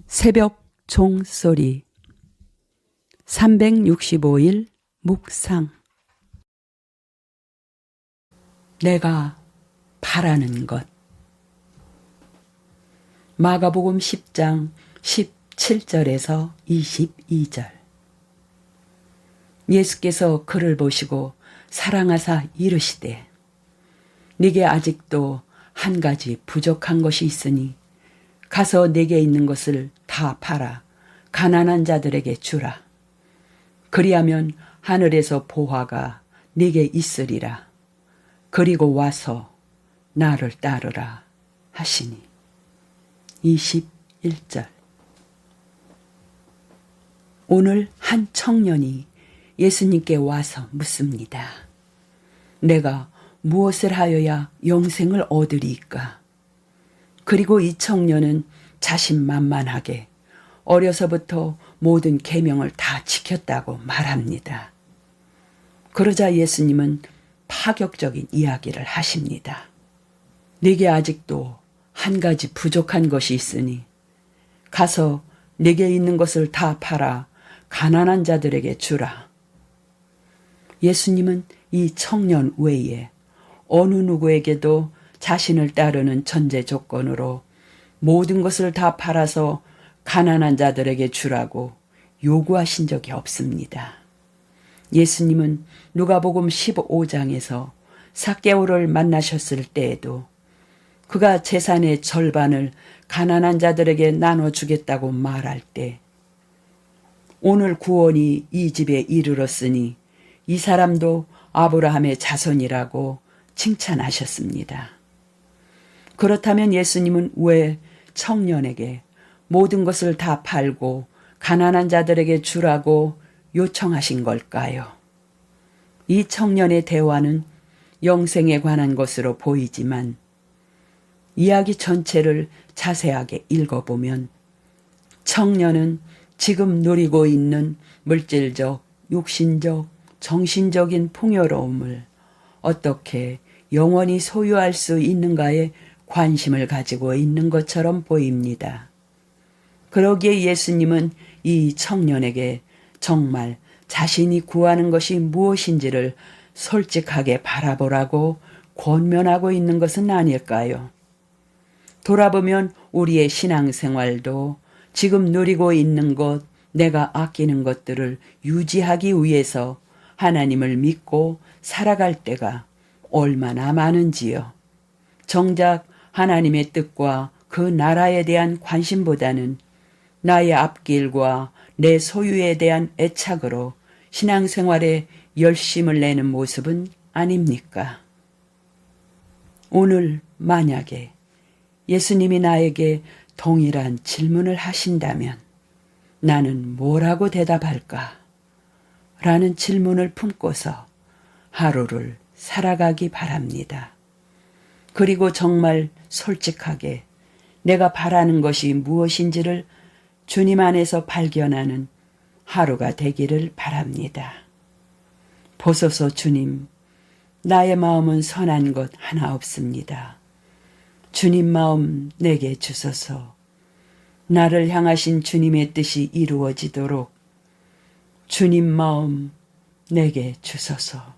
새벽 종소리 365일 묵상. 내가 바라는 것. 마가복음 10장 17절에서 22절. 예수께서 그를 보시고 사랑하사 이르시되 네게 아직도 한 가지 부족한 것이 있으니 가서 네게 있는 것을 다 팔아 가난한 자들에게 주라. 그리하면 하늘에서 보화가 네게 있으리라. 그리고 와서 나를 따르라 하시니. 21절. 오늘 한 청년이 예수님께 와서 묻습니다. 내가 무엇을 하여야 영생을 얻으리이까? 그리고 이 청년은 자신만만하게 어려서부터 모든 계명을 다 지켰다고 말합니다. 그러자 예수님은 파격적인 이야기를 하십니다. 네게 아직도 한 가지 부족한 것이 있으니 가서 네게 있는 것을 다 팔아 가난한 자들에게 주라. 예수님은 이 청년 외에 어느 누구에게도 자신을 따르는 전제 조건으로 모든 것을 다 팔아서 가난한 자들에게 주라고 요구하신 적이 없습니다. 예수님은 누가복음 15장에서 삭개오를 만나셨을 때에도 그가 재산의 절반을 가난한 자들에게 나눠주겠다고 말할 때 오늘 구원이 이 집에 이르렀으니 이 사람도 아브라함의 자손이라고 칭찬하셨습니다. 그렇다면 예수님은 왜 청년에게 모든 것을 다 팔고 가난한 자들에게 주라고 요청하신 걸까요? 이 청년의 대화는 영생에 관한 것으로 보이지만 이야기 전체를 자세하게 읽어보면 청년은 지금 누리고 있는 물질적, 육신적, 정신적인 풍요로움을 어떻게 영원히 소유할 수 있는가에 관심을 가지고 있는 것처럼 보입니다. 그러기에 예수님은 이 청년에게 정말 자신이 구하는 것이 무엇인지를 솔직하게 바라보라고 권면하고 있는 것은 아닐까요? 돌아보면 우리의 신앙생활도 지금 누리고 있는 것, 내가 아끼는 것들을 유지하기 위해서 하나님을 믿고 살아갈 때가 얼마나 많은지요. 정작 하나님의 뜻과 그 나라에 대한 관심보다는 나의 앞길과 내 소유에 대한 애착으로 신앙생활에 열심을 내는 모습은 아닙니까? 오늘 만약에 예수님이 나에게 동일한 질문을 하신다면 나는 뭐라고 대답할까? 라는 질문을 품고서 하루를 살아가기 바랍니다. 그리고 정말 솔직하게 내가 바라는 것이 무엇인지를 주님 안에서 발견하는 하루가 되기를 바랍니다. 보소서 주님, 나의 마음은 선한 것 하나 없습니다. 주님 마음 내게 주소서. 나를 향하신 주님의 뜻이 이루어지도록 주님 마음 내게 주소서.